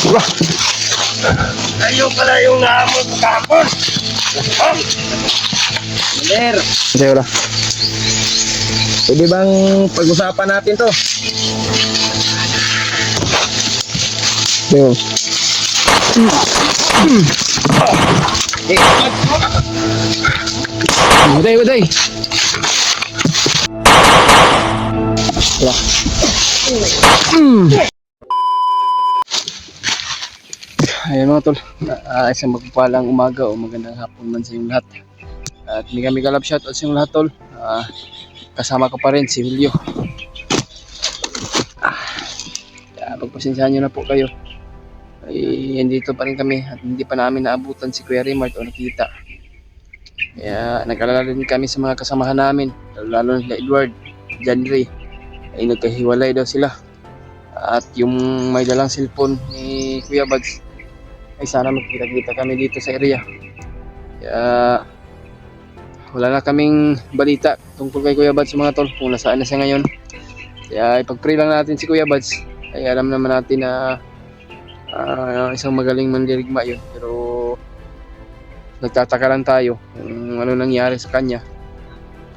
Ayaw pala yung naamon kahapon. Maler. Hindi, wala. Pwede bang pag-usapan natin to? Yo. Uday, uday. Wala. Ayan mga tol, isang magpapalang umaga o magandang hapon man sa inyong lahat. At hindi kami kalab shoutout sa inyong lahat tol. Kasama ko pa rin si Julio. Pagpasensyahan nyo na po kayo. Ay, andito pa rin kami at hindi pa namin naabutan si Kuya Raymart o nakita. Kaya nag-alala din kami sa mga kasamahan namin, lalo na Edward, John Ray. Ay nagkahiwalay daw sila. At yung may dalang cellphone ni Kuya Buds, ay sana magkita-kita kami dito sa area. Kaya wala na kaming balita tungkol kay Kuya Buds mga tol kung nasaan na siya ngayon. Kaya ipag-pray lang natin si Kuya Buds. Ay alam naman natin na isang magaling mandirigma yun. Pero nagtataka lang tayo kung ano nangyari sa kanya.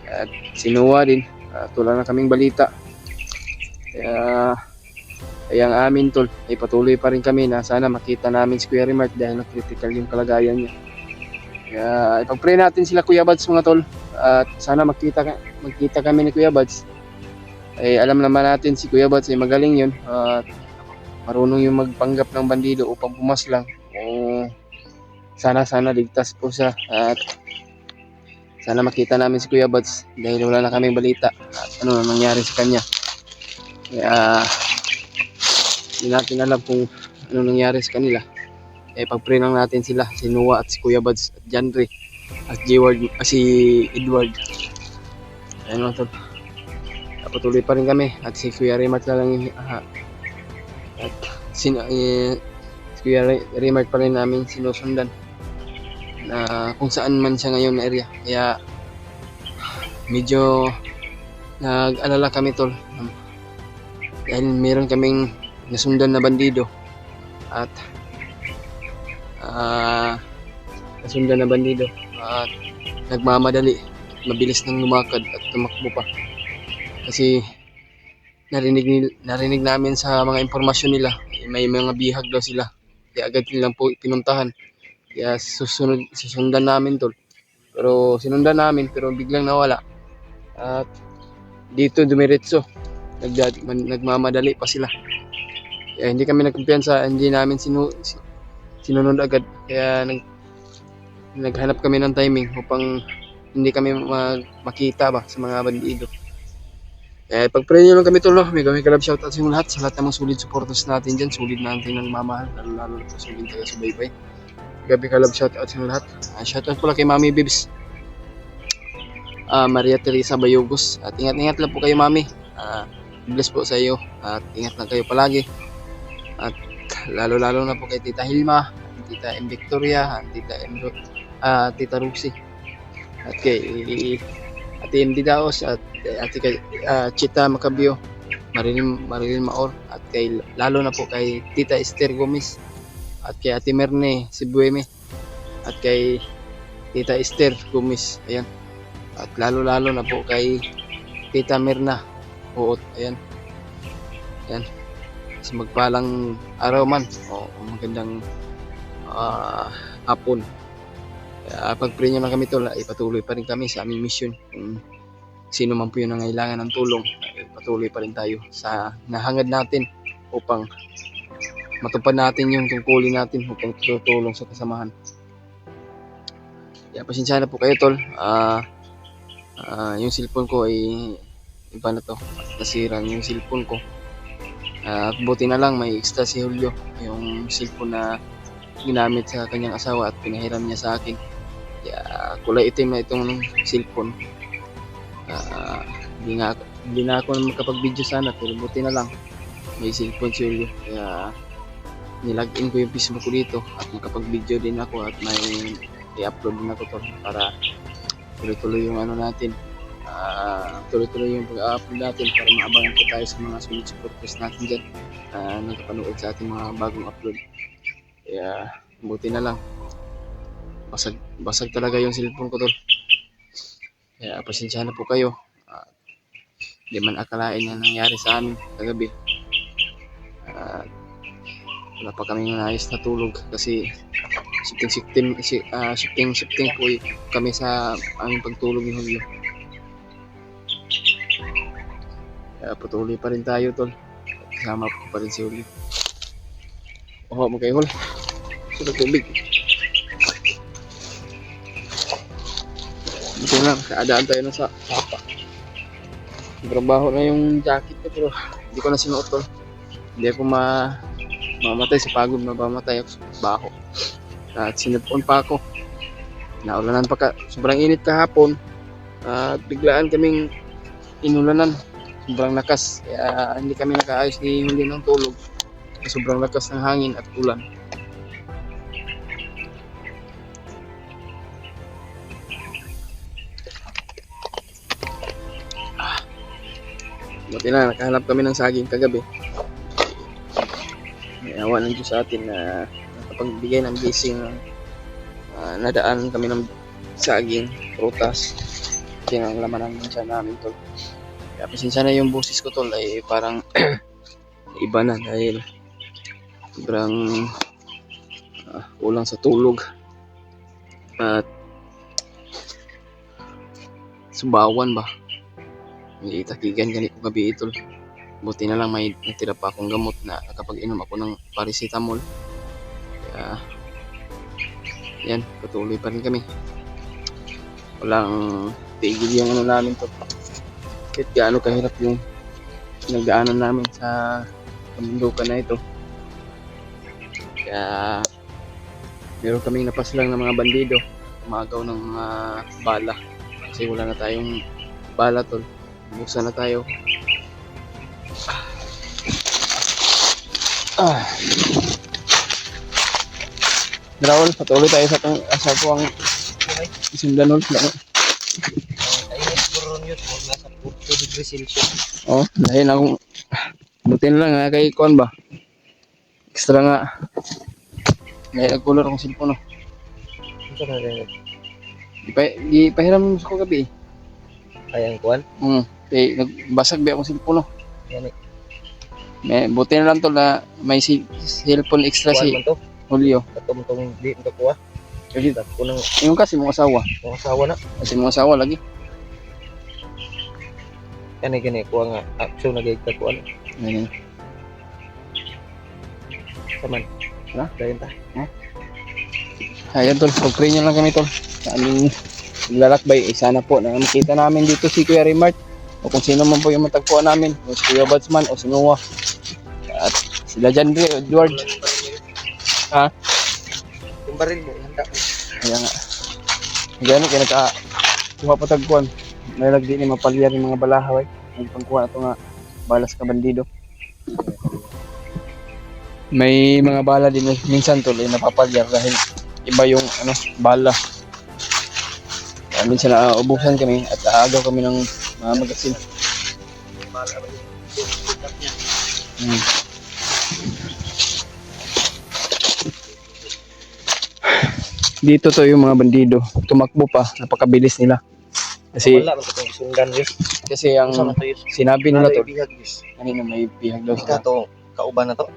At sinuwa din at wala na kaming balita. Kaya ang amin tol ay patuloy pa rin kami na sana makita namin si Kuya Raymart dahil na-critical yung kalagayan niya. Kaya ipag-pray natin sila Kuya Buds mga tol at sana magkita kami ni Kuya Buds. Ay alam naman natin si Kuya Buds ay magaling yun at marunong yung magpanggap ng bandido upang pumaslang. Sana ligtas po siya at sana makita namin si Kuya Buds dahil wala na kaming balita at ano na nangyari sa kanya. Kaya hindi natin alam kung ano nangyari sa kanila. Pag-pray lang natin sila, si Noah at si Kuya Buds at John Ray at si Edward. Ayun mga tol, patuloy pa rin kami at si Kuya Raymart na lang at si Kuya Raymart pa rin namin sinusundan na kung saan man siya ngayon na area. Kaya medyo nag-alala kami tol dahil meron kaming nasundan na bandido at nagmamadali, mabilis nang lumakad at tumakbo pa kasi narinig namin sa mga impormasyon nila may mga bihag daw sila. Kaya agad nilang po pinuntahan. Kaya susundan namin tol. Pero sinundan namin pero biglang nawala. At dito dumiretso. Nagmamadali pa sila. Kaya hindi kami nagkumpiyansa, hindi namin sinunod agad. Kaya naghanap kami ng timing upang hindi kami makita ba sa mga bandido. Kaya pag-pray nyo lang kami tol, may kalab shoutout sa inyo lahat, sa lahat ng mga solid supporters natin dyan, solid natin ng mamahal, lalo na po solid tayo sa baybay. Gabi kalab shoutout sa inyo lahat. Shoutout pala kay Mami Bibs, Maria Teresa Bayogos, at ingat-ingat lang po kayo Mami. Bless po sa iyo at ingat lang kayo palagi. At lalo na po kay Tita Hilma, Tita M. Victoria, Tita Roxy, at kay Ate MD Daos, at Ate Chita Macabio, Marilyn Maor, at lalo na po kay Tita Esther Gomez, at kay Ate Merne Sibueme, at kay Tita Esther Gomez, ayan. At lalo na po kay Tita Mirna Puot, ayan. Kasi magpalang araw man o magandang hapon. Pag-pray nyo lang kami tol, ipatuloy pa rin kami sa aming mission. Kung sino man po yung nangailangan ng tulong, patuloy pa rin tayo sa nahangad natin upang matupad natin yung tungkulin natin upang tutulong sa kasamahan. Kaya pasensya na po kayo tol. Yung cellphone ko ay iba na to, nasira yung cellphone ko. Buti na lang may extra si Julio, yung cellphone na ginamit sa kanyang asawa at pinahiram niya sa akin. Kaya kulay itim na itong cellphone. Hindi na ako makapag-video sana, pero buti na lang may cellphone si Julio. Kaya nilagin ko yung Facebook ko dito at makapag-video din ako at may i-upload din ako to para tuloy-tuloy yung ano natin. Tuloy-tuloy yung pag-upload natin para maabangan po tayo sa mga solid supporters natin dyan na nakapanood sa ating mga bagong upload. Kaya buti na lang. Basag talaga yung cellphone ko tol. Kaya pasensya na po kayo. Di man akalain na nangyari sa amin kagabi. At wala pa kami naayos na tulog kasi shifting po kami sa aming pagtulog ni Julio. Kaya patuloy pa rin tayo tol. Kasama po pa rin si Julio. Oo, magkayhol. Sulat tubig. Ito lang, kaadaan tayo na sa sapa. Trabaho na yung jacket ko pero hindi ko na sinuot tol. Hindi ako mamatay sa pagod, mamatay ako sa baho. At sinipon pa ako. Naulanan pa sobrang init kahapon. At biglaan kaming inulanan. Sobrang lakas. Kaya hindi kami nakaayos ni Huli ng tulog. Sobrang lakas ng hangin at ulan. Buti na, nakahanap kami ng saging kagabi. May awa ng Diyos sa atin na nakapagbigay ng gising. Nadaan kami ng saging, prutas. Kasi ang laman ng siya namin tol. Kaya pasensya na yung boses ko tol ay parang iba na dahil sobrang kulang sa tulog. At subawan ba? Itakigan ganito gabi ito. Buti na lang may natira pa akong gamot na nakapag-inom ako ng paracetamol. Kaya yan, patuloy pa rin kami. Walang tigil yung ano namin to. Kahit gaano kahirap yung nagdaanan namin sa kamundukan na ito. Kaya meron kaming napaslang ng mga bandido. Umagaw ng mga bala. Kasi wala na tayong bala tol. Buksan na tayo. Raul, patuloy tayo sa tuwang isindanol. Ayos bro yun. Nasa 2 degrees Celsius. Oh, dahil akong buti na lang kay Kon ba. Extra nga. Ngayon nag-color akong cellphone. Ito na rin. Ipahiram ko gabi. Ayan kuwan. Nagbasag ba akong cellphone. Yan eh. Buti na lang to na may cellphone extra Kuwan si man to. Julio. Katong di mo kuha. Kasi Ako nang yung kasi mga asawa. mga asawa na. Kasi mga asawa lagi. Kani kuha nga. Action na gayta kuwan. Ganyan. Saman. Ha? Dayon ta. Ayan tol, pag-pray nyo lang kami tol. Sa aming lalakbay, sana po na makita namin dito si Kuya Rimart. O kung sino man po yung matagpuan namin. O si Kuya Batsman o si Noah. At sila dyan rin, Edward. Ha? Yung baril mo, handa mo. Kaya nga. Gano'n kaya nagkuha pa tagpuan. Nalagdi ni mapalyar yung mga balahaway. Nagpangkuha ito nga balas ka bandido. May mga bala din minsan tol ay napapalyar dahil iba yung bala. Minsan ubusan kami at aagaw kami ng mga magasin. Dito to yung mga bandido. Tumakbo pa, napakabilis nila. Kasi wala man itong sundan rin. kasi ang Sama to yun. sinabi nila to, Bihag bis. kanina may bihag daw Ika sila. to, kauban na to.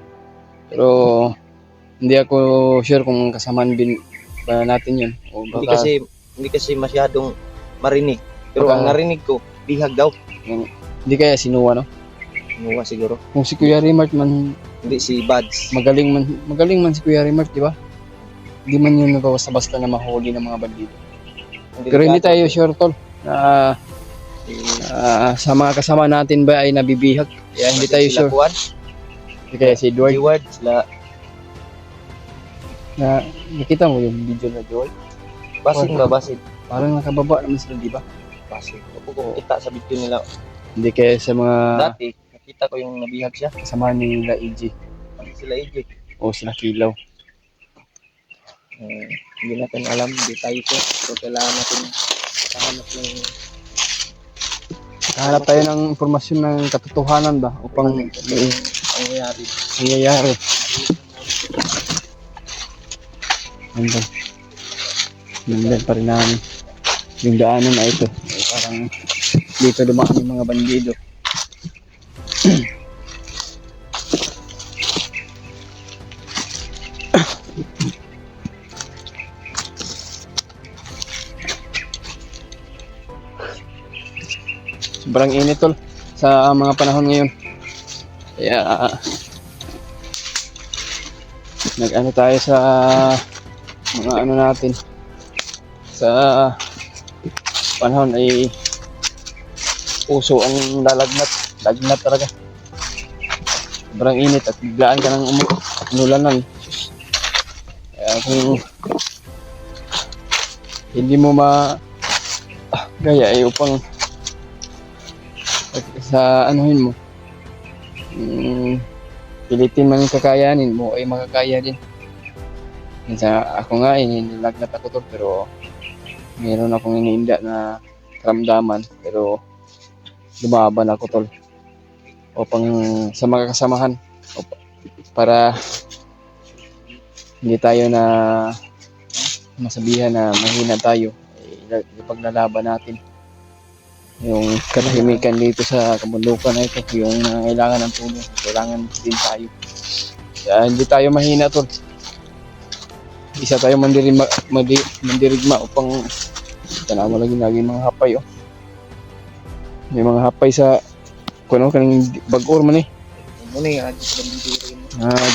Pero hindi ako sure kung kasamaan ba natin yun. O baka, Hindi kasi masyadong marinig. Pero Baka- ang narinig ko, bihag daw. hindi kaya sinuwa no? Nuwa siguro. Kung si Kuya Rimart man Hindi si Buds. magaling man si Kuya Rimart, di ba? Hindi man yun basta-basta na mahuli ng mga bandido. Pero hindi tayo sure tol na sa mga kasama natin ba ay nabibihag. Kaya hindi tayo sure. Kuwan, Hindi kaya si Edward. Edward, sila Na, nakita mo yung video na Edward? Basin ba? Basin. Parang nakababa naman sila, di ba? Basin. Ako kung kita sa video nila. Hindi kaya sa mga Dati, nakita ko yung nabihag siya. kasama nila EG Sila AJ. o sila Kilaw. Hindi natin alam, hindi tayo ko. Pero kailangan natin kahanap ng Hanap tayo ng informasyon ng katotohanan ba upang pangyayari. nangyayari. Nandun. Nandun pa rin namin. Yung daanan na ito. Ay, parang dito dumaan yung mga bandido. Sobrang init tol sa mga panahon ngayon. Kaya nag-ano tayo sa mga ano natin sa panahon ay puso ang lagnat talaga. Sobrang init at biglaan ka ng umulanan. Kaya kung hindi mo gaya ay upang sa anuhin mo, pilitin man yung kakayanin mo ay makakaya din. Minsan ako nga nilagnat ako to, pero meron akong iniinda na karamdaman, pero lumaban ako tol upang sa mga kasamahan para hindi tayo na masabihan na mahina tayo. Ipaglalaban natin yung katahimikan dito sa kabundukan na ito, yung kailangan ng tulong, kailangan din tayo. Kaya hindi tayo mahina tol, isa tayo mandirigma upang tanawa lagi mga hapay may mga hapay sa kuno kaning bag-or man Muna yung adjust bandido rin.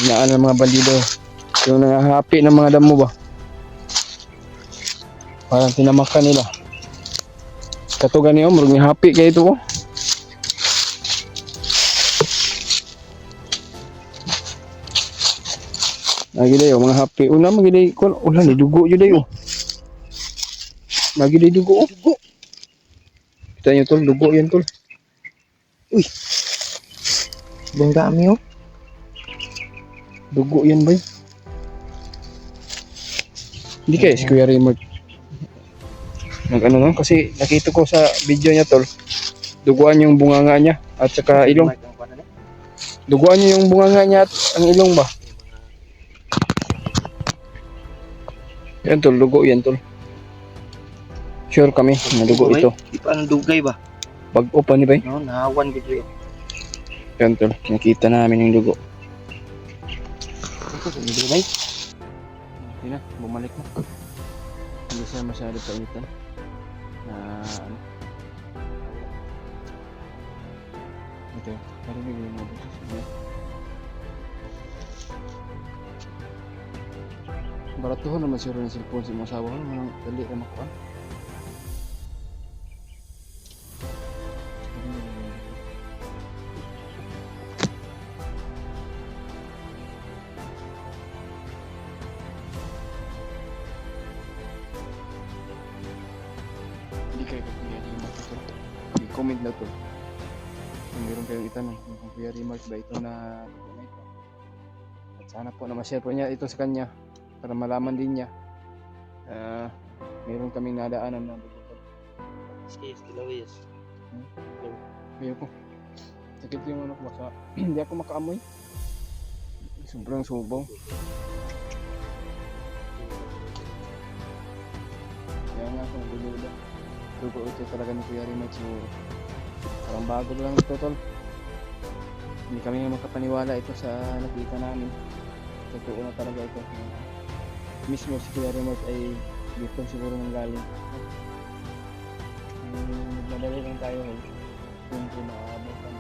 dinaan ng mga bandido yung nangahapi ng mga damo ba, parang tinamakan nila katugan niyo murag ni happy kay ito lagi dayo mga happy una magiday kun ulan ni dugo jud dayo lagi day dugo kita nyo tol, dugo yan tol. Uy! Bang dami dugo yan bay. Hindi kaya si Kuya Raymond nag-ano lang kasi nakita ko sa video niya tol, duguan yung bunganga niya at saka ilong. Duguan niya yung bunganga niya at ang ilong ba. Yan tol, dugo yan tol. Sure kami na dugo ito. Di pa anong dugay ba? Bag-o pa ni bay. No, nahawan dito yun. Yan tol, nakita namin yung dugo. Ito, hindi ba? Hindi na, bumalik na. Hindi siya masyado painitan. Ito, parang may mga boses niya. Baratuhan naman siguro ng cellphone sa mga asawa ko, manang dali na makuha. Hindi kayo kapag yung mga ito. I-comment na to. Kung meron kayong itanong kung Kuya Remark ba ito na ito. At sana po na ma-share po niya ito sa kanya para malaman din niya. Meron kaming nadaanan na dito. Steve Tilawis. Kaya ko. Sakit yung ano ko baka hindi ako makaamoy. Sobrang subaw. Kaya nga ako nagulola. Dugo ito talaga ni Kuya Remark siguro. Parang bago lang ito tol. Hindi kami makapaniwala ito sa nakita namin. Totoo na talaga ito. Mismo si Kuya Remark ay dito siguro manggaling. Nagmadali lang tayo yung kumaabot ang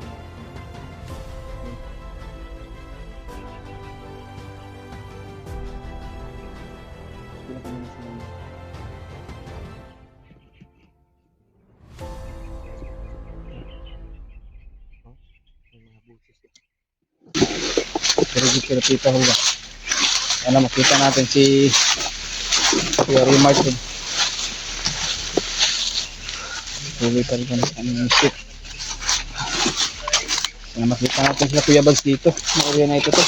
pero di kita ho ba? Sana makita natin si Kuya Remark din. Tuloy pa rin kami sa aming ship. Sana makita natin sila Kuya Bags dito. Mauwi na ito to.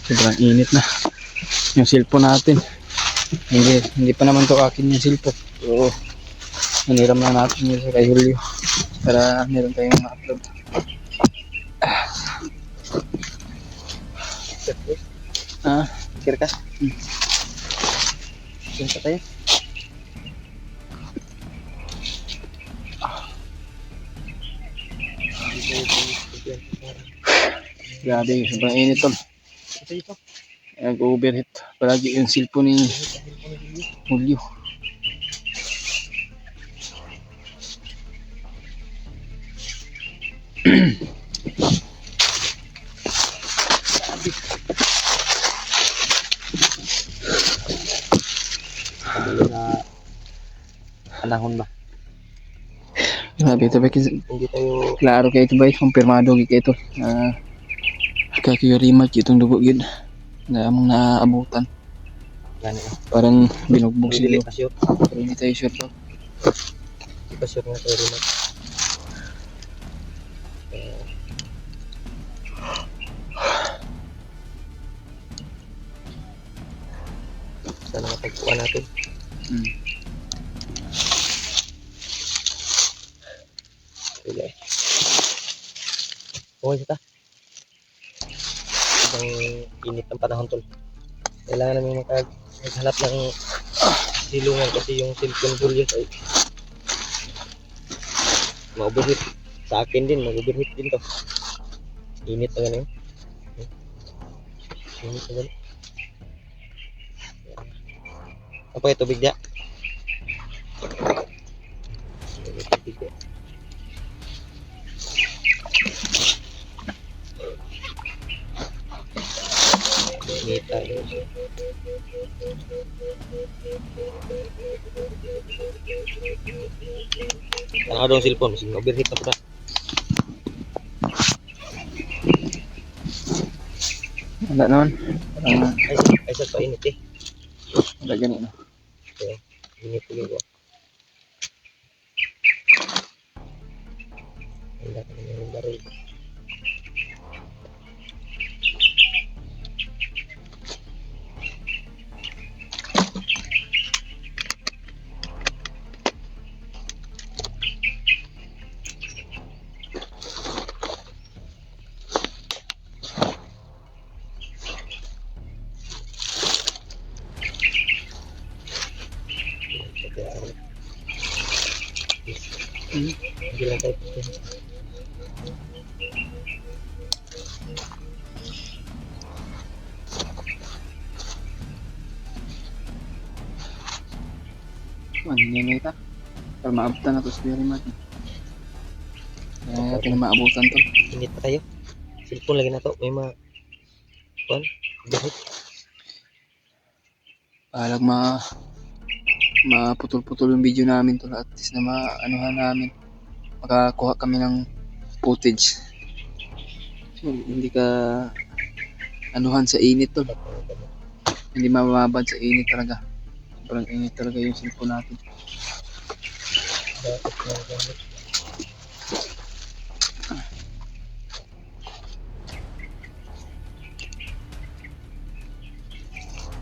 Sobrang init na yung cellphone natin. Hindi pa naman to akin yung cellphone. So, hiniram na natin yun sa kay Julio para meron tayong ma-upload. Ah, Kira ka? Hmm. Diyan pa tayo. grabe, sobrang init tol. Ito ito. Nag-overheat. Palagi yung cellphone ni Julio. Sa panahon ba? Grabe ito ba? Hindi tayo Klaro kayo ito ba? Kumpirmado kayo ito. Kaya rematch itong dugo yun. Na among naaabutan. gani. Parang binugbog Dili sila. pa sure. Pero hindi tayo sure to. Di pa sure nga tayo rin. Sana matagpuan natin. Hmm. Sige. Okay kita. Ibang init ng panahon tol. Kailangan namin maghanap ng silungan kasi yung cellphone Julius ay ma-overheat. Sa akin din, mag-overheat din to. Init na ganun. Init na ganun. Apa itu tubig dia? Tubig dia. Init tayo. Ano daw ang cellphone? Sige, overheat na po na. Wala naman. Parang Ay, sa painit eh. wala ganun. Okay. Init tuloy ko. Wala ka naman yung baril. Hindi lang tayo pagkain. Ano yun ito? Para maabutan na to sa rematch. Kaya natin na maabutan to. Init pa tayo. Cellphone lagi na to. May mga kuan. Overheat. Palag maputol-putol yung video namin to at least na maanuhan namin. Makakuha kami ng footage. So, hindi ka anuhan sa init to. Hindi mamabad sa init talaga. Sobrang init talaga yung cellphone natin. Dapat na gamit.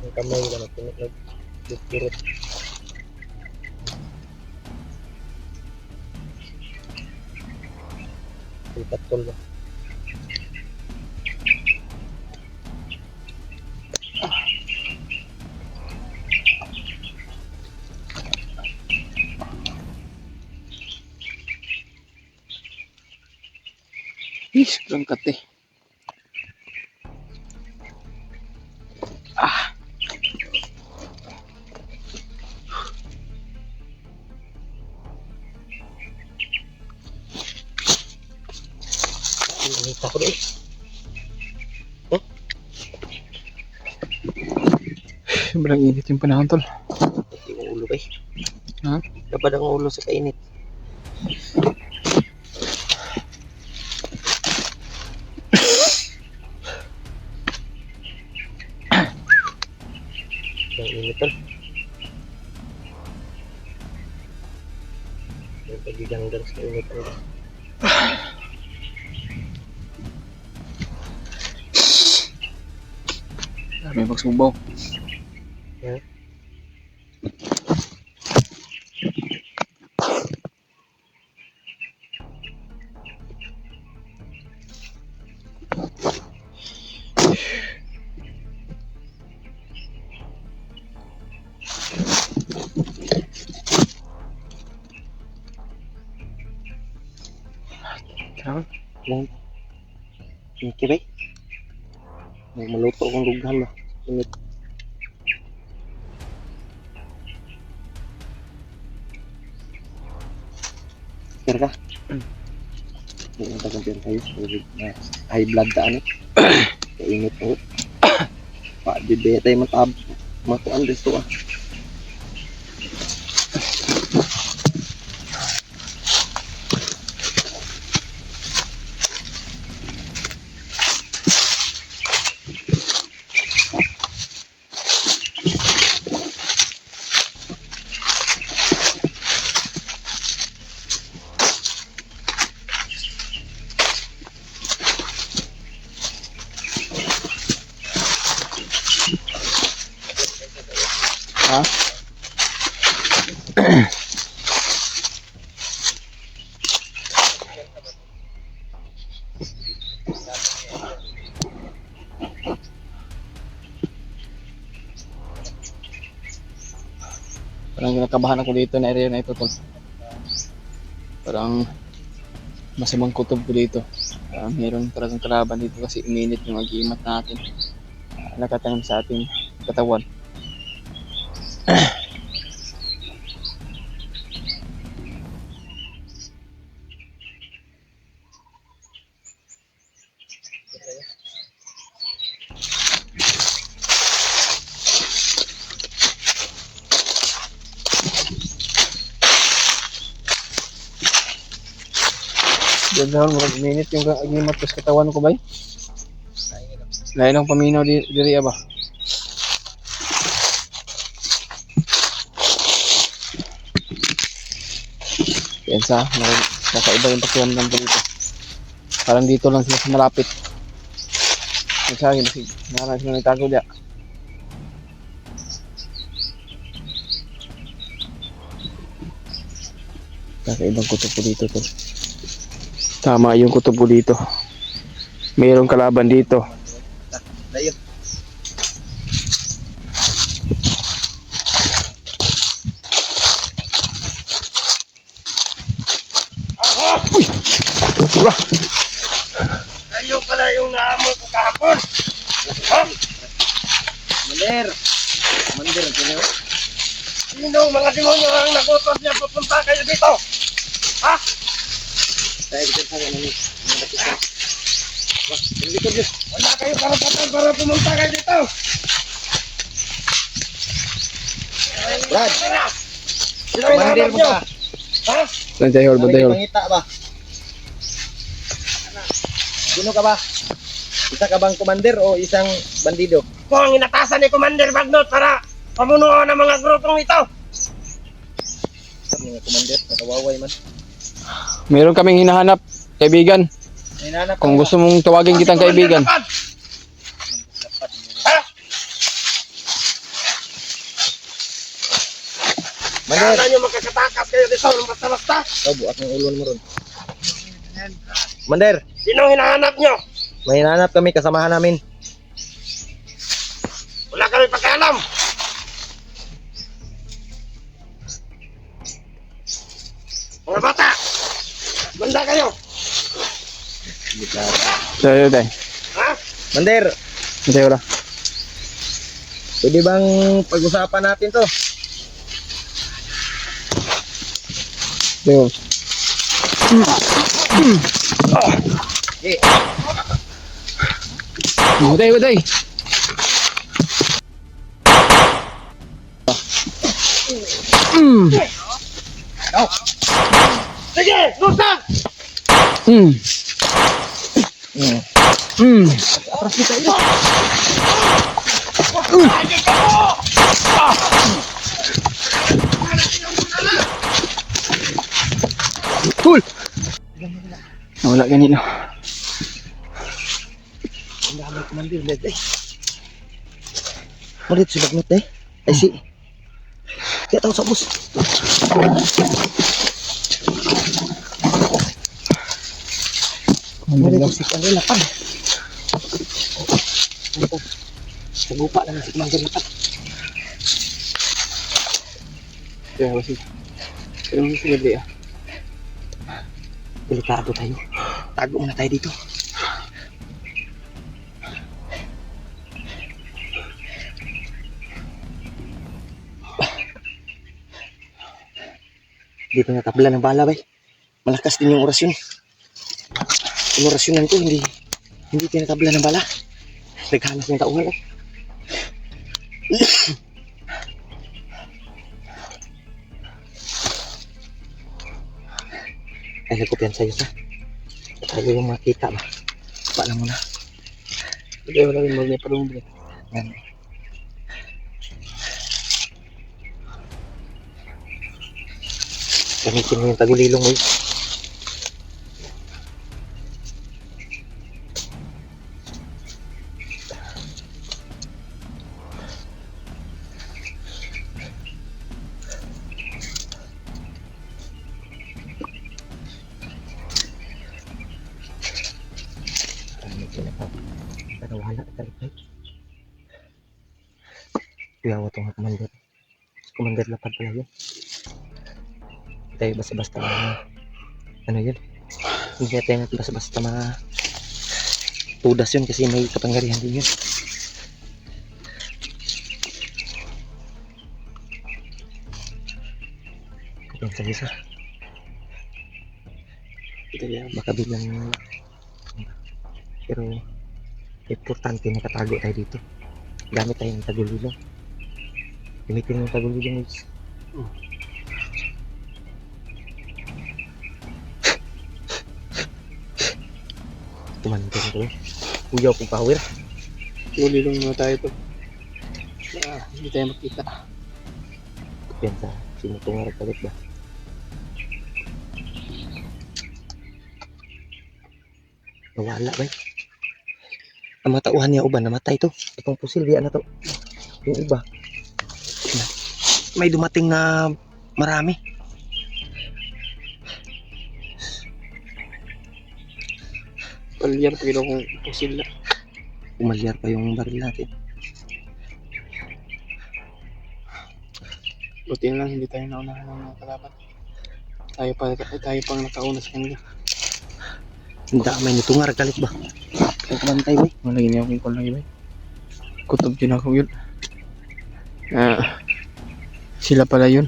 Ang kamay ko na nagdurot. Patol ba? Sobrang kate. Init ako doon. Sobrang init yung panahon tol. Pati yung ulo kay. Ha? Dapat ang ulo sa kainit. Ang init tol. Yung pagiganggang sa init tol. May pagsubaw. Ha? Ano? Lang. Kiri. Maluto akong lughan ba. Init. Kira ka? Hindi na tagang tayo. High blood ta ano. Kainit ako. Bibaya tayo matuan dito ah. Ha? Parang kinakabahan ako dito na area na ito, tol. Parang masamang kutob ko dito. Meron talagang kalaban dito kasi uminit yung agimat natin. Nakatangam sa ating katawan. Gagawin mo, uminit yung agimat ko sa katawan ko, bay. Lain ang paminaw diri ba? Yan sa, nakaiba yung pakiramdam ko dito. Parang dito lang sila sa malapit. Nagsagin, narang sila nagtago diya. Kakaibang kutob ko dito, tol. Tama yung kutob ko dito. Mayroong kalaban dito. Dayo. Uy! Wala! Ayaw pala yung naamoy ko kahapon. Ha? Mandir. Mandir, sino? Sino mga demonyo ang nagutos niya pupunta kayo dito? Ha? Tayo dito sa ganun. Wala kayo karapatan para pumunta kayo dito. Brad. Sino yung Mandir hanap mo nyo? ba? Ha? Bandayol, bandayol. Pangita ba? Sino ka ba? Isa ka bang komander o isang bandido? Kung ang inatasan ni Commander Bagnot para pamunuan ng mga grupong ito. Sa mga komander, nakawaway man. Meron kaming hinahanap, kaibigan. Hinanap Kung gusto mong tawagin kitang kaibigan. Ha? Mandir, Kala nyo magkakatakas kayo dito ng basta-basta? oh, buat ng ulon mo ron. Mandir, Sino hinahanap nyo? may hinanap kami, kasamahan namin. Wala kami pakialam. Mga bata, banda kayo. Tayo, tayo. Ha? Mandir, Tayo wala. pwede bang pag-usapan natin to? Tayo. Eh, Tayo, tayo. Sige, lusag! Mm. Mm. Cool. Nawala ganito. ang dami komandir, Dad. Ulit, subagnot eh. Ay, si. Kaya tao sa bus. Ulit, si Komandir lapad. Sagupa lang si Komandir lapad. Tayo, kasi. Pero mas sigli ah. Delikado tayo. Tago muna tayo dito. Hindi pa natabla ng bala, bay. Malakas din yung orasyon. Yung orasyonan ko, hindi tinatabla ng bala. Naghanas ng tauhan, eh. Ay, nagkupiyan sa'yo sa. Tayo yung makita ba? Paalam mo na. Hindi, wala rin mga parang bro. Yan. Gamitin mo yung tagulilong mo. Pero wala talaga. Kuyawa itong commander. Commander lapad pala yun. Tayo basta-basta ano yun. Hindi natin basta-basta tudas yun kasi may kapangyarihan din yun. Kapag sa isa. Ito yan, baka biglang pero importante nakatago tayo dito. Gamit tayo ng tagulilong. Gamitin mo yung tagulilong, guys. Commander ko. Kuyaw kong power. Tulilong muna tayo to. Hindi tayo makita. Yan sa sinutungar kalit ba? Nawala ba? Ang mga tauhan niya uban, namatay to. Itong pusil, diyan na to. Yung iba. May dumating na marami. Palyar pa kung pusil na. Umalyar pa yung baril natin. Buti na lang hindi tayo naunahan ng mga kalaban. Tayo pang nakauna sa kanila. Hindi may nitungar kalit ba? Kaya kumantay ba? Wala gini akong kung lagi ba? Kutob din ako yun. Sila pala yun.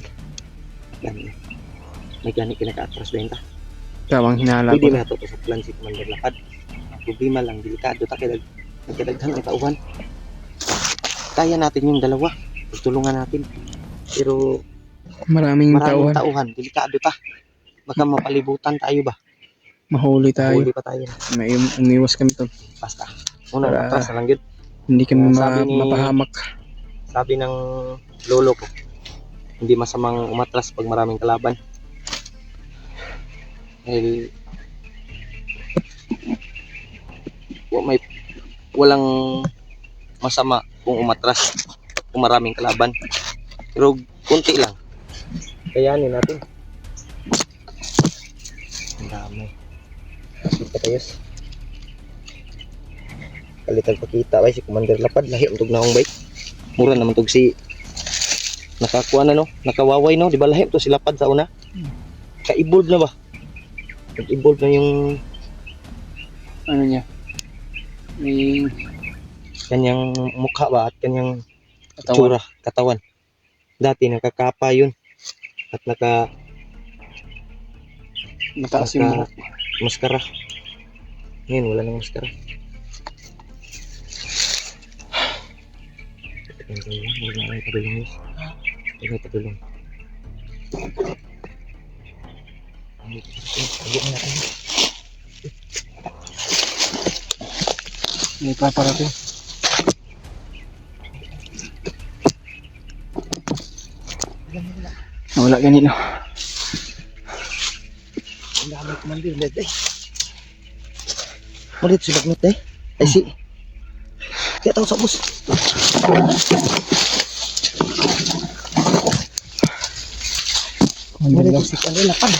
Yan. May gani kinaka-atras benta. Tamang hinala ko. Pwede na ito sa plan si Commander Lapad. Ang problema lang, delikado ta kaya nagkadaghan ang tauhan. Kaya natin yung dalawa. Tulungan natin. Pero Maraming maraming tauhan. tauhan, delikado ta. Baka mapalibutan tayo ba? Mahuli tayo. Huli pa tayo. May umiwas kami to. Basta. Una, Para- atras na lang yun. Hindi kami Sabi ni- mapahamak. Sabi ng lolo ko, hindi masamang umatras pag maraming kalaban. Dahil walang masama kung umatras kung maraming kalaban. Pero kunti lang. Kayanin natin. Ang dami. Kita tayos. Kalitag pakita ba si Commander Lapad. Lahi untog na akong bike. Mura naman tog si nakakuha na no. Nakawaway no. Di ba lahi to si Lapad sa una? Ka-evolve na ba? Nag-evolve na yung Ano niya? May kanyang mukha ba at kanyang katawan. itsura, katawan. Dati nakakapa yun. At Mataas yung buhok. maskara. Ngayon wala nang maskara. Pagulong. May paparating. Wala ganito. Ang dami Commander ulit eh. Ulit sulat eh. Ay si. Kaya tao sa bus. Ulit si Commander Lapad.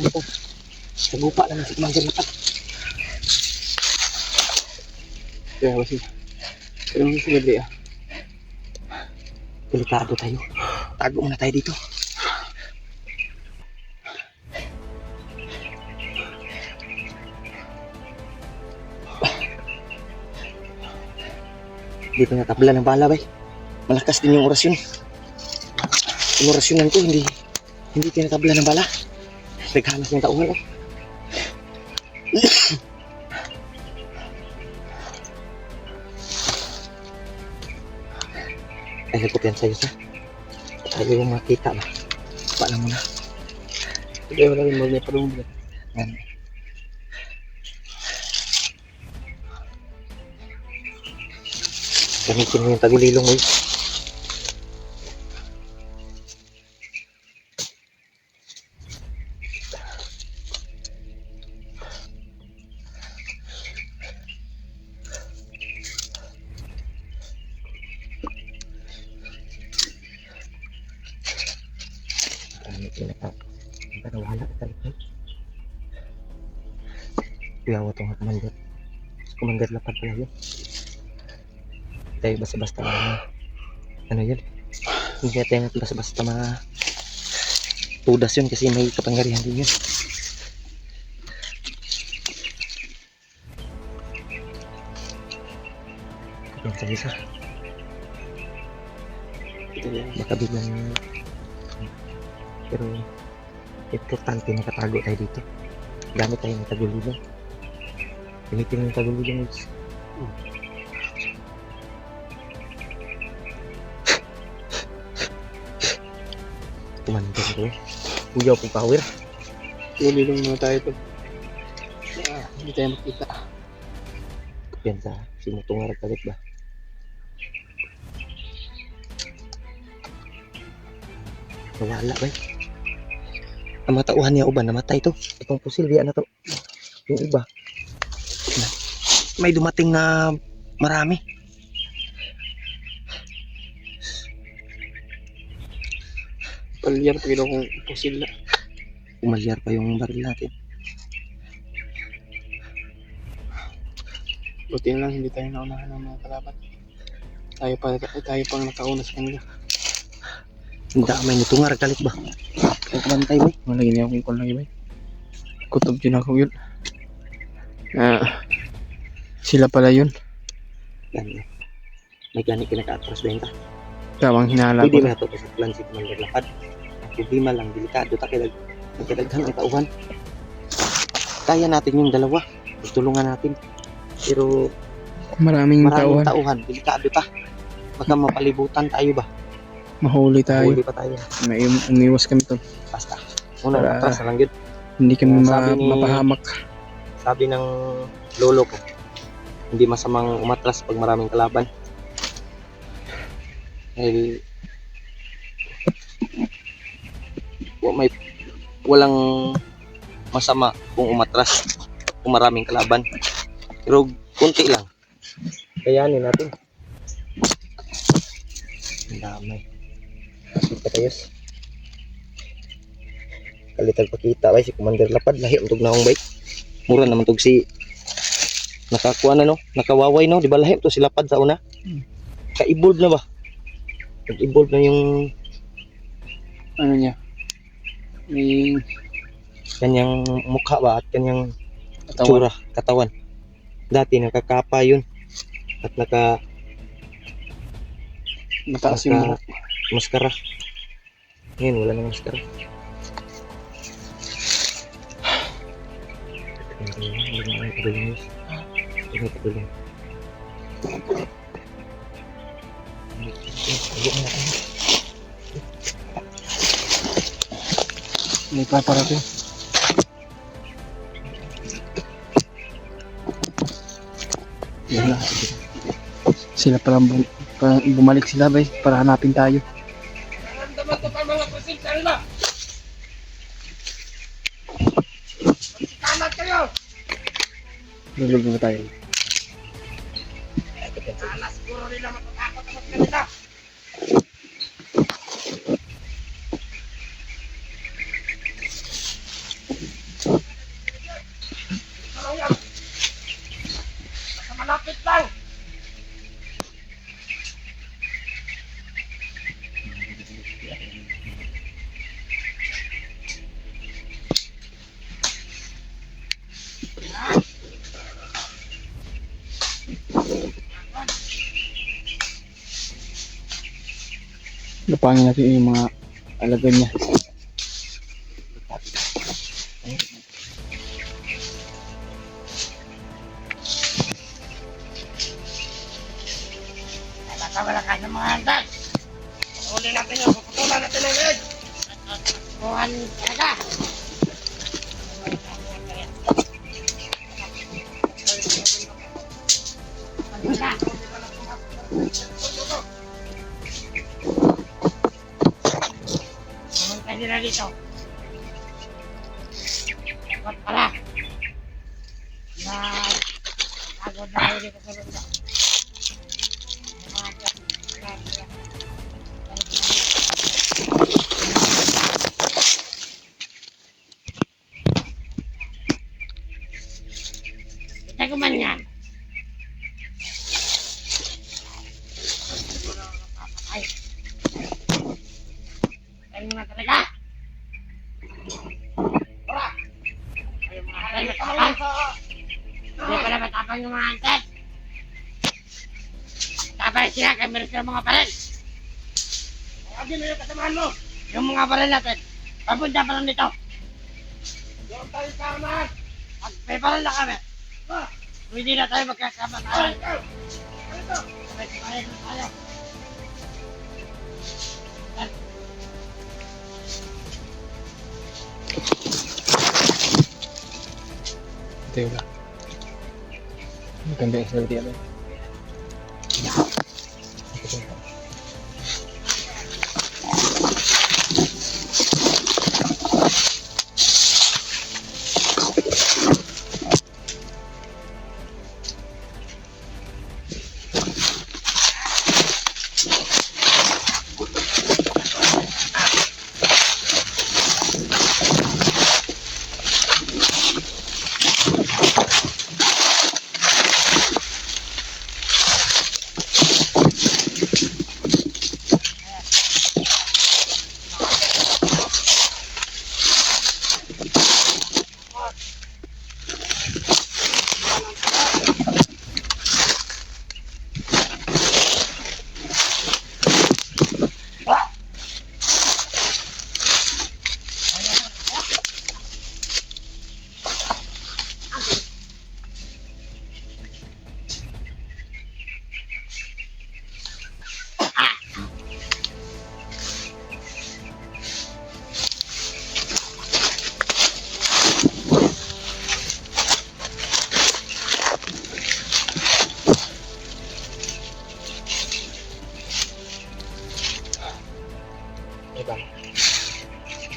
Ito. Sa gupa naman si Commander Lapad. Kaya kasi. Pero hindi sila bli ah. Delikado tayo. Tago muna tayo dito. Hindi pa natabla ng bala bay. Malakas din yung orasyon. Yung orasyonan ko hindi tinatabla ng bala. Naghanas ng tauhan oh. Ay, nagkupiyan sa'yo sa. Tayo yung makita ba? Paano mo na? Hindi, wala rin mga parang Yan. Gamitin mo yung tagulilong mo. Para wala ka tayo. Kuyawa itong commander. Commander lapad pala yun. Tayo basta-basta ano yun. Hindi natin basta-basta tudas yun kasi may kapangyarihan din yun. Yan sa isa. Baka biglang pero importante nakatago tayo dito. Gamit tayo ng tagulilong. Gamitin mo yung tagulilong. Kumandang ko eh. Uyaw po power. Tulilong muna tayo ito. Hindi tayo makita. Yan sa sinutungar kalit ba? Nawala ba eh. Ang mga tauhan niya uban namatay to. Itong pusil diyan na to. Yung iba. May dumating na marami. Palyar pa kung pusil na. Umalyar pa yung baril natin. Buti na lang hindi tayo naunahan ng mga kalaban. Tayo pang nakauna sa kanila. Hindi may nutungar kalit ba? Ang kumantay ba? Malagi niya akong kung lagi ba? Kutob din ako yun. Sila pala yun. Yan. May gani kinaka-atras benta. Tamang hinala Pwede ko. na ito sa plan si Commander Lapad. Ang problema lang, delikado magkadaghan ang tauhan. Kaya natin yung dalawa. Tutulungan natin. Pero Maraming maraming tauhan. tauhan. Delikado ta. Baka mapalibutan tayo ba? Mahuli tayo. Huli pa tayo. May umiwas kami to. Basta. Unang Para- atras na lang yun. Hindi kami Sabi ni- mapahamak. Sabi ng lolo ko, hindi masamang umatras pag maraming kalaban. Dahil walang masama kung umatras kung maraming kalaban. Pero kunti lang. Kayanin natin. Ang damay. Patayos. Kalitag pakita ba si Commander Lapad lahi untog na akong bike. Mura naman tog si nakakuha na no, nakawaway no, di ba lahi to si Lapad sa una? Ka-evolve na ba? Nag-evolve na yung Ano niya? May kanyang mukha ba at kanyang katawan. tsura, katawan. Dati nakakapa yun at Mataas yung buhok. maskara. Ngayon wala nang maskara. May paparating. Yan na. Sila palang bumalik sila ba para hanapin tayo. Naramdaman ko pa mga presensya nila. Kalat kayo. Lulog na tayo. Alas, siguro nila matatakot ang kanila. Ano yan? Basta malapit lang. Lapangin natin yung mga alagad niya. Wala ka sa mga handas. Uli natin yung puputulan natin ng leg. Buhan talaga. Pumunta nila dito. Dapat pala. Pagod na kayo dito sa banda. Kita ko man yan. Ay. Tayo na talaga. Ora. Ay, mga tayo matapang. Hindi pala matapang yung mga antes. Tapay siya kay meron silang mga baril. Lagi na yung kasamahan mo. Yung mga baril natin. Papunta pa lang dito. Yung tayo karman. Pag may baril na kami. Hindi na tayo magkakabataan. May baril na tayo. Tayo lang. Maganda yung salita natin.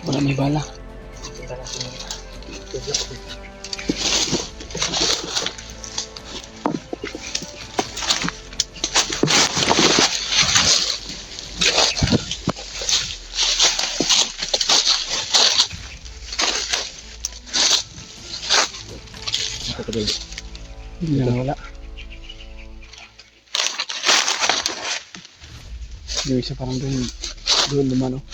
Wala may bala. Hindi na wala. Yung isa parang doon naman, oh.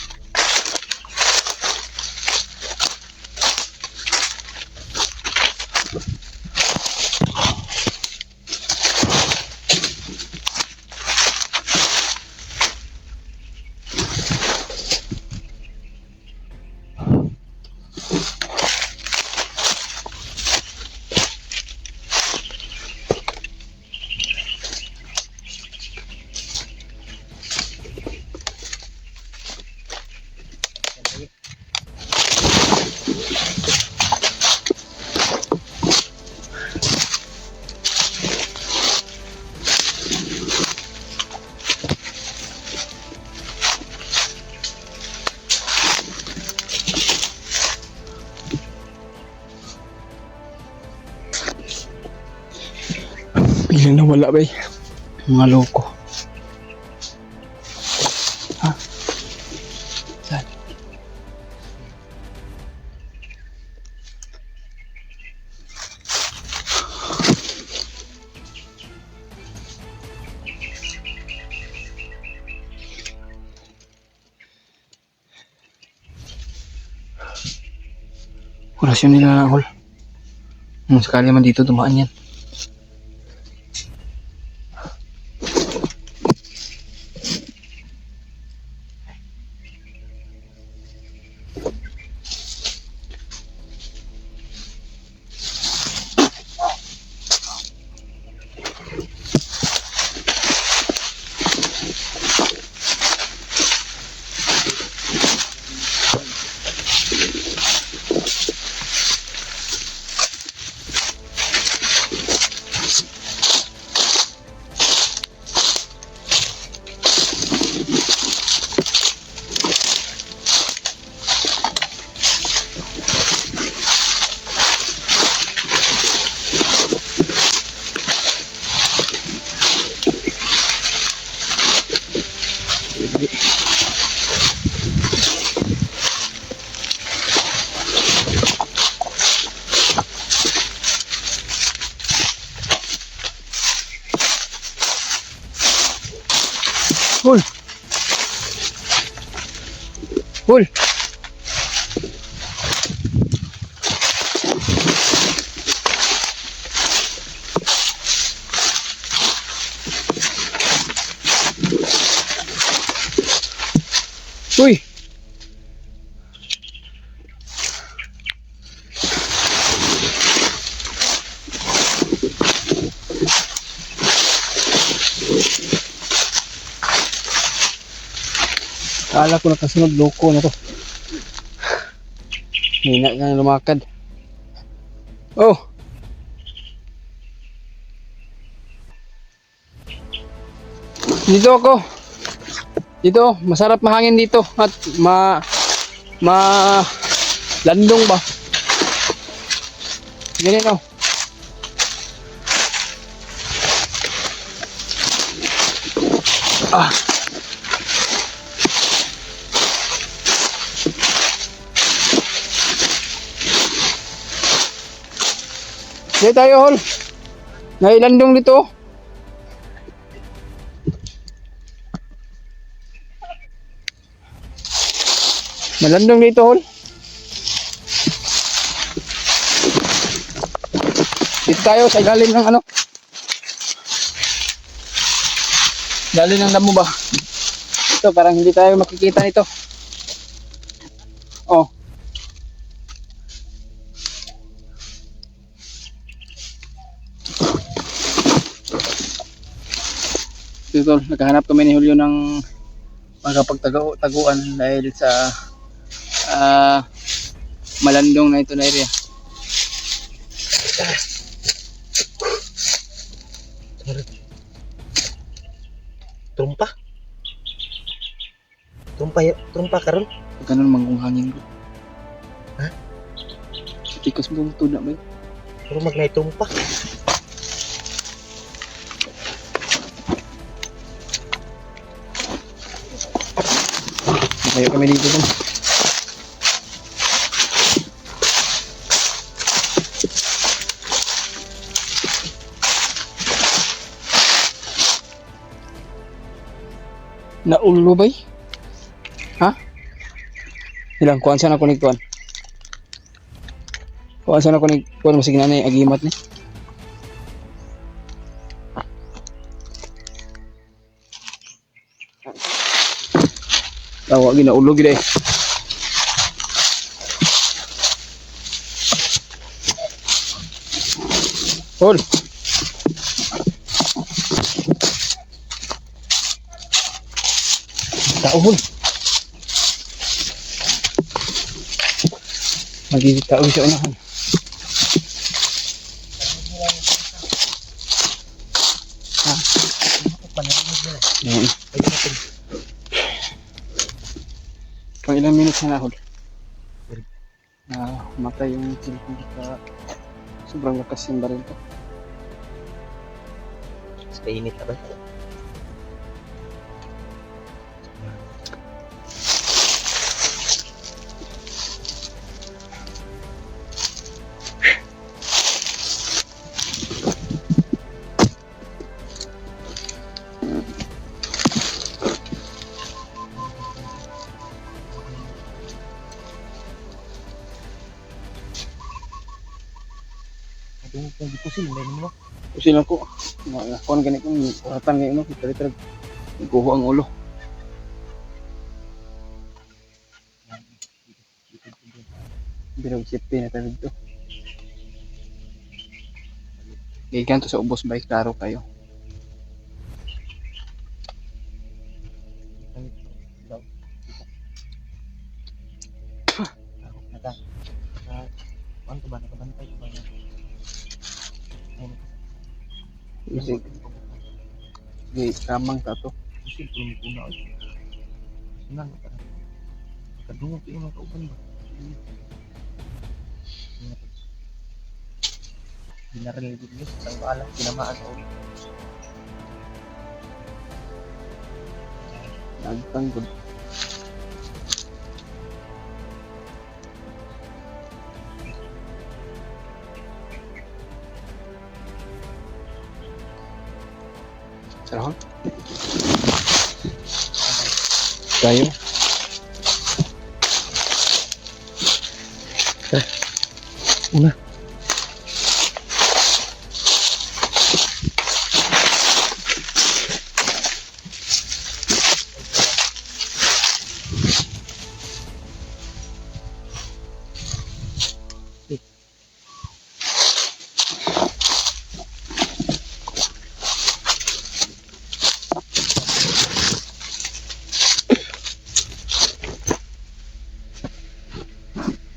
Biglang nawala ba mga loko. Ha? Saan? Orasyon nila, Hol. Sakali naman dito dumaan yan. Hul. Hul. Uy. Kala ko nakasunod, loko na to. Hina ka na lumakad. Oh. Dito ako. Dito, masarap mahangin dito at landong ba? Ganyan oh. Ah. Dito tayo, hol. Nailandong dito. Malandong dito, hol. Dito tayo sa ilalim ng ano. Ilalim ng damo ba? Ito, parang hindi tayo makikita nito. Oh. Ito, naghahanap kami ni Julio ng magkapagtaguan dahil sa malandong na ito na area. Trumpa? Trumpa karon? Ganun mangkong hangin ko. Ha? Tikas mo ito na ba? Pero magnay trumpa. Tayo kami dito dun. Naulo ba? Ha? Ilang kuan sana ko nigkuan. Kuan sana ko nigkuan masig na ni agimat ni. Tawa ginaulo gid eh. Hol. Taon. Magigitaon siya unahan. Ha? Yan. Pang ilang minutes na nahol. Matay yung cellphone ka. Sobrang lakas yung baril to. Mas kainit na ba? Kung dipusin, mo. Pusin ako. Kuan gani kong uratan ngayon no. Kita iguho ang ulo. Birog safety na tayo dito. Gikan to sa ubos bike klaro kayo. Ano ba? Nakabantay ko ba niya? Isig. Di kamang tato. Kasi tulong ko na. Senang ka na. Kadungog ko yung mga kauban ba? Binaril dito isang baala. Tinamaan sa ulo. Nagtanggol. Sarahon. tayo. Una.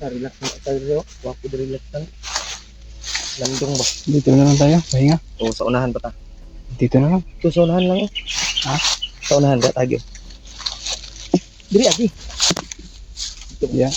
Relax na tayo. Wapo di relax na. Landong ba? Dito na lang tayo, pahinga. O sa unahan ba ta? Dito na lang. Ito sa unahan lang eh. Ha? Sa unahan ba tayo? Diri agi. Yeah.